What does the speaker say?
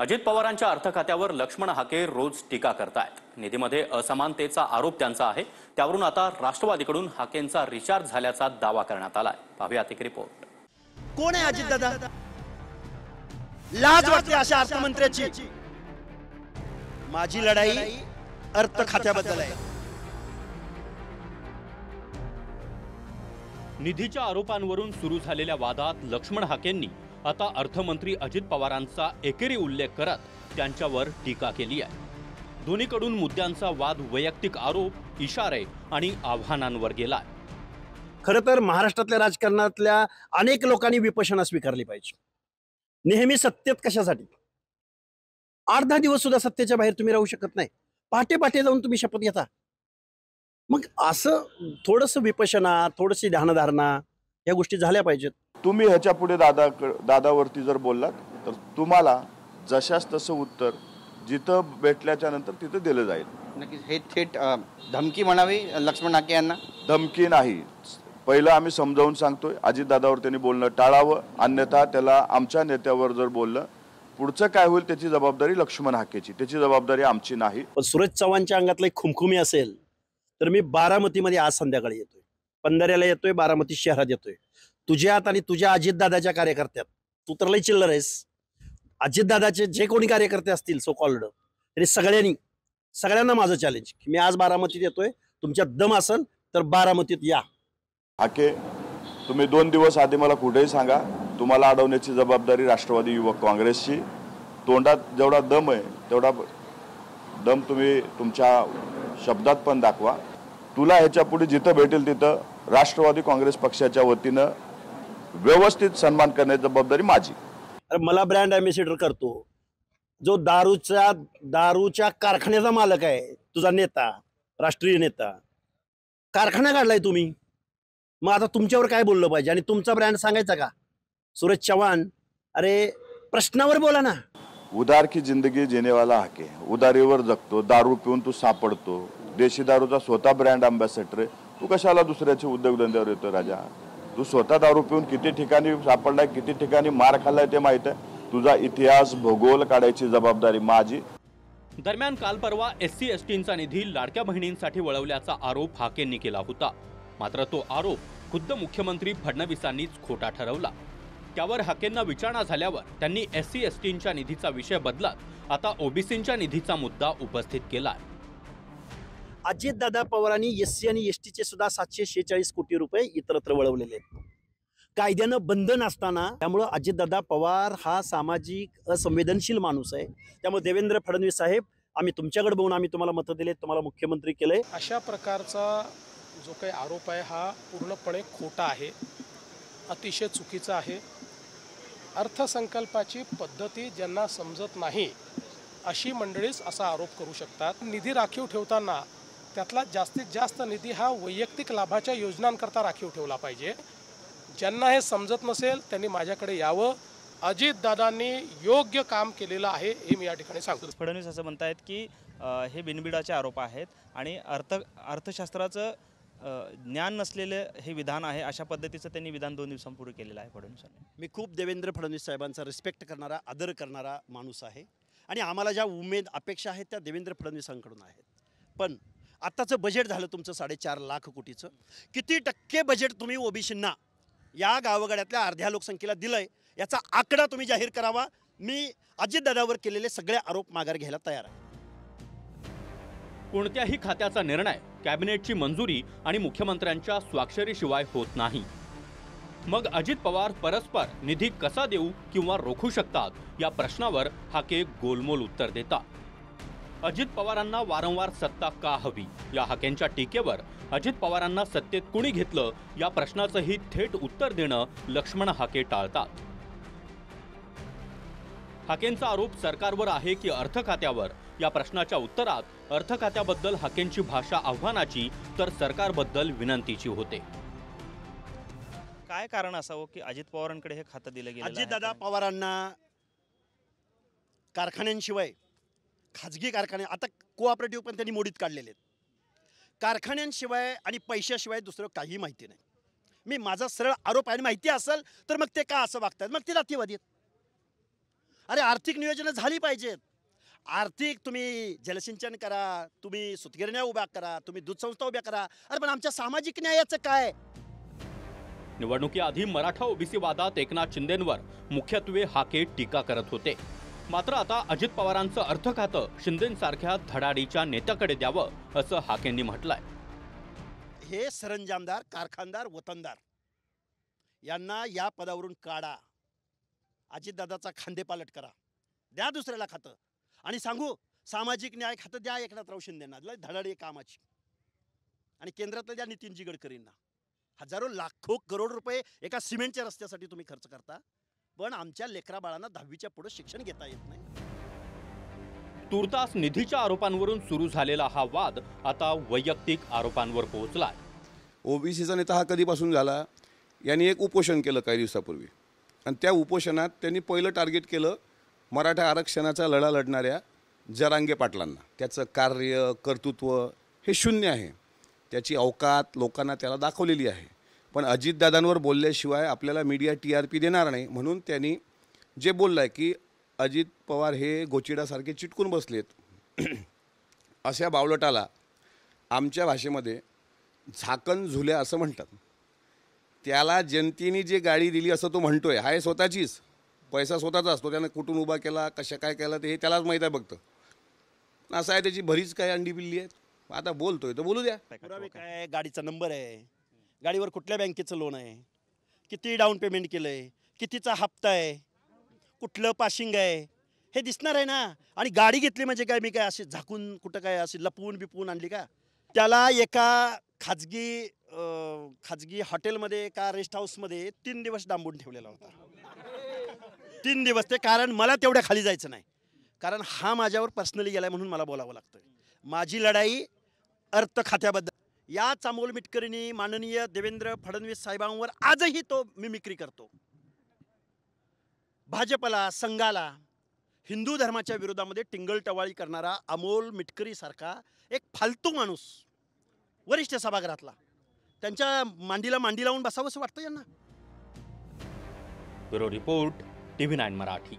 अजित पवारांच्या अर्थ खात्यावर लक्ष्मण हाके रोज टीका करतायत। निधीमध्ये असमानतेचा आरोप त्यांचा आहे। त्यावरून आता राष्ट्रवादीकडून हाकेंचा रिचार्ज झाल्याचा दावा करण्यात आलाय। पाहूयात एक रिपोर्ट। कोण आहे अजित दादा? लाज वाटते अशा अर्थमंत्र्याची। माझी लढाई अर्थ खात्याबद्दल आहे। निधीच्या आरोपांवरून सुरू झालेल्या वादात लक्ष्मण हाकेंनी आता अर्थमंत्री अजित पवारांचा एकेरी उल्लेख करत त्यांच्यावर टीका केली आहे। दोन्हीकडून मुद्द्यांचा वाद वैयक्तिक आरोप, इशारे आणि आव्हानांवर गेलाय। खरं तर महाराष्ट्रातल्या राजकारणातल्या अनेक लोकांनी विपश्यना स्वीकारली पाहिजे। नेहमी सत्तेत कशासाठी? 8-10 दिवस सुद्धा सत्तेच्या बाहेर तुम्ही राहू शकत नाही। पहाटे पहाटे जाऊन तुम्ही शपथ घेता। मग असं थोडंसं विपश्यना, थोडीशी ध्यानधारणा या गोष्टी झाल्या पाहिजेत। तुम्ही ह्याच्या पुढे दादावरती जर बोललात तर तुम्हाला जशास तसं उत्तर जिथं भेटल्याच्या नंतर तिथं दिलं जाईल। नक्कीच हे थेट धमकी म्हणावी लक्ष्मण हाके यांना? धमकी नाही, पहिलं आम्ही समजावून सांगतोय अजित दादावर त्यांनी बोलणं टाळावं, अन्यथा त्याला आमच्या नेत्यावर जर बोललं पुढचं काय होईल त्याची जबाबदारी लक्ष्मण हाकेची, त्याची जबाबदारी आमची नाही। पण सूरज चव्हाणच्या अंगातलं एक खुमखुमी असेल तर मी बारामतीमध्ये आज संध्याकाळी येतोय, पंधऱ्याला येतोय, बारामती शहरात येतोय। तुझ्यात आणि तुझ्या अजितदादाच्या कार्यकर्त्यात तू तर लई चिल्लर आहेस। अजितदादाचे जे कोणी कार्यकर्ते असतील सो कॉल्ड तरी सगळ्यांना माझं चॅलेंज की मी आज बारामतीत येतोय, तुमच्यात दम असेल तर बारामतीत या। हाके, तुम्ही 2 दिवस आधी मला कुठेही सांगा, तुम्हाला अडवण्याची जबाबदारी राष्ट्रवादी युवक काँग्रेसची। तोंडात जेवढा दम आहे तेवढा दम तुम्ही तुमच्या शब्दात पण दाखवा। तुला ह्याच्या पुढे जिथं भेटेल तिथं राष्ट्रवादी काँग्रेस पक्षाच्या वतीनं व्यवस्थित सन्मान करण्याची जबाबदारी माझी। अरे मला ब्रँड अँबॅसेडर करतो जो दारूच्या कारखान्याचा मालक आहे, तुझा नेता, राष्ट्रीय नेता। कारखाना काढलाय तुम्ही, मग आता तुमच्यावर काय बोललं पाहिजे आणि तुमचा ब्रँड सांगायचा का? सूरज चव्हाण, अरे प्रश्नावर बोला ना। उदार की जिंदगी जीने वाला हाके, उदारीवर जगतो, दारू पिऊन तू सापडतो, देशी दारूचा स्वतः ब्रँड अँबॅसेडर आहे, तू कशाला दुसऱ्याचे उद्योगधंद्यावर येतो? राजा, तू स्वतः दारू पिऊन किती ठिकाणी सापडलाय, किती ठिकाणी मार खाल्लाय ते माहित आहे। तुझा इतिहास भूगोल काढायची जबाबदारी माझी। दरम्यान काल परवा SC-STंचा निधी लाडक्या बहिणींसाठी वळवल्याचा आरोप हाकेंनी केला होता। मात्र तो आरोप खुद्द मुख्यमंत्री फडणवीसांनीच खोटा ठरवला। त्यावर हाकेंना विचारणा झाल्यावर त्यांनी SC-STंच्या निधीचा विषय बदलत आता OBCंच्या निधीचा मुद्दा उपस्थित केला। अजितदादा पवारांनी SC आणि STचे सुद्धा 746 कोटी रुपये इतरत्र वळवलेले आहेत, कायद्यानं बंधन असताना। त्यामुळे अजितदादा पवार हा सामाजिक असंवेदनशील माणूस आहे। त्यामुळे देवेंद्र फडणवीस साहेब, आम्ही तुमच्याकडे बघून आम्ही तुम्हाला मतं दिले, तुम्हाला मुख्यमंत्री केलंय। अशा प्रकारचा जो काही आरोप आहे हा पूर्णपणे खोटा आहे, अतिशय चुकीचा आहे। अर्थसंकल्पाची पद्धती ज्यांना समजत नाही अशी मंडळीच असा आरोप करू शकतात। निधी राखीव ठेवताना त्यातला जास्तीत जास्त निधी हा वैयक्तिक लाभाच्या योजनांकरता राखीव ठेवला पाहिजे। ज्यांना हे समजत नसेल त्यांनी माझ्याकडे यावं। अजितदादांनी योग्य काम केलेलं आहे हे मी या ठिकाणी सांगतो। फडणवीस असं म्हणतायत की हे बिनबिडाचे आरोप आहेत आणि अर्थशास्त्राचं ज्ञान नसलेले हे विधान आहे, अशा पद्धतीचं त्यांनी विधान 2 दिवसांपूर्वी केलेलं आहे फडणवीसांनी। मी खूप देवेंद्र फडणवीस साहेबांचा रिस्पेक्ट करणारा, आदर करणारा माणूस आहे आणि आम्हाला ज्या उमेद अपेक्षा आहेत त्या देवेंद्र फडणवीसांकडून आहेत। पण आत्ताचं बजेट झालं तुमचं 4.5 लाख कोटीचं, किती टक्के बजेट तुम्ही OBCंना या गावगाड्यातल्या अर्ध्या लोकसंख्येला दिलंय याचा आकडा तुम्ही जाहीर करावा। मी अजितदादावर केलेले सगळे आरोप माघार घ्यायला तयार आहे। कोणत्याही खात्याचा निर्णय कॅबिनेटची मंजुरी आणि मुख्यमंत्र्यांच्या स्वाक्षरीशिवाय होत नाही। मग अजित पवार परस्पर निधी कसा देऊ किंवा रोखू शकतात या प्रश्नावर हाके गोलमोल उत्तर देतात। अजित पवारांना वारंवार सत्ता का हवी या हाकेंच्या टीकेवर अजित पवारांना सत्तेत कुणी घेतलं या प्रश्नाचंही थेट उत्तर देणं लक्ष्मण हाके टाळतात। हाकेंचा आरोप सरकारवर आहे की अर्थ खात्यावर या प्रश्नाच्या उत्तरात अर्थ खात्याबद्दल हाकेंची भाषा आव्हानाची तर सरकारबद्दल विनंतीची होते। काय कारण असावं की अजित पवारांकडे हे खातं दिलं गेलं? अजितदादा पवारांना कारखान्यांशिवाय खाजगी कारखाने, आता कोऑपरेटिव्ह पण त्यांनी मोडीत काढलेले आहेत, कारखान्यांशिवाय आणि पैशाशिवाय दुसरं काही माहिती नाही। मी माझा सरळ आरोप आहे, माहिती असेल तर मग ते का असं वागतात, मग ते जातीवादी आहेत। अरे आर्थिक नियोजनं झाली पाहिजेत. आर्थिक तुम्ही जलसिंचन करा, तुम्ही सुतगिरण्या उभ्या करा, तुम्ही दूध संस्था उभ्या करा. अरे पण आमच्या सामाजिक न्यायाचं काय? निवडणुकीआधी मराठा ओबीसी वादात एकनाथ शिंदेंवर मुख्यत्वे हाके टीका करत होते. मात्र आता अजित पवारांचं अर्थखातं शिंदेंसारख्या धडाडीच्या नेत्याकडे द्यावं असं हाकेंनी म्हटलंय. हे सरंजामदार, कारखानदार, वतनदार यांना या पदावरून काढा. अजितदादाचा खांदेपालट करा, द्या दुसऱ्याला खातं आणि सांगू सामाजिक न्याय खातं द्या एकनाथराव शिंदेंना, धडाडी कामाची. आणि केंद्रातल्या द्या नितीनजी गडकरींना. हजारो लाखो करोड रुपये एका सिमेंटच्या रस्त्यासाठी तुम्ही खर्च करता, पण आमच्या लेकरा बाळांना 10वीच्या पुढे शिक्षण घेता येत नाही. तुर्तास निधीच्या आरोपांवरून सुरू झालेला हा वाद आता वैयक्तिक आरोपांवर पोहोचलाय. ओबीसीचा नेता हा कधीपासून झाला? यांनी एक उपोषण केलं काही दिवसापूर्वी आणि त्या उपोषणात त्यांनी पहिलं टार्गेट केलं मराठा आरक्षणाचा लढा लढणाऱ्या जरांगे पाटलांना. त्याचं कार्य कर्तृत्व हे शून्य आहे, त्याची अवकात लोकांना त्याला दाखवलेली आहे. पण अजितदादांवर बोलल्याशिवाय आपल्याला मीडिया TRP देणार नाही, म्हणून त्यांनी जे बोललं आहे की अजित पवार हे गोचिडासारखे चिटकून बसलेत अशा बावलटाला आमच्या भाषेमध्ये झाकण झुल्या असं म्हणतात. त्याला जनतेने जे गाडी दिली असं तो म्हणतोय, हाय स्वतःचीच, पैसा स्वतःचा असतो, त्यानं कुठून उभा केला, कशा काय केला ते हे त्यालाच माहीत आहे बघतं. असं आहे, त्याची भरीच काय अंडी बिल्ली आहेत. आता बोलतोय तर बोलू द्या. पुरावे काय? गाडीचा नंबर आहे, गाडीवर कुठल्या बँकेचं लोन आहे, किती डाऊन पेमेंट केलंय, कितीचा हप्ता आहे, कुठलं पाशिंग आहे हे दिसणार आहे ना. आणि गाडी घेतली म्हणजे काय मी काय अशी झाकून कुठं काय अशी लपवून बिपवून आणली का? त्याला एका खाजगी हॉटेलमध्ये का रेस्ट हाऊसमध्ये 3 दिवस डांबून ठेवलेला होता. 3 दिवस. ते कारण मला तेवढ्या खाली जायचं नाही, कारण हा माझ्यावर पर्सनली गेलाय म्हणून मला बोलावं लागतंय. माझी लढाई अर्थ खात्याबद्दल. याच अमोल मिटकरींनी माननीय देवेंद्र फडणवीस साहेबांवर आजही तो मिमिक्री करतो. भाजपला, संघाला, हिंदू धर्माच्या विरोधामध्ये टिंगलटवाळी करणारा अमोल मिटकरी सारखा एक फालतू माणूस वरिष्ठ सभागृहातला, त्यांच्या मांडीला मांडी लावून बसावंसं वाटतं यांना. Bureau report, TV9 Marathi.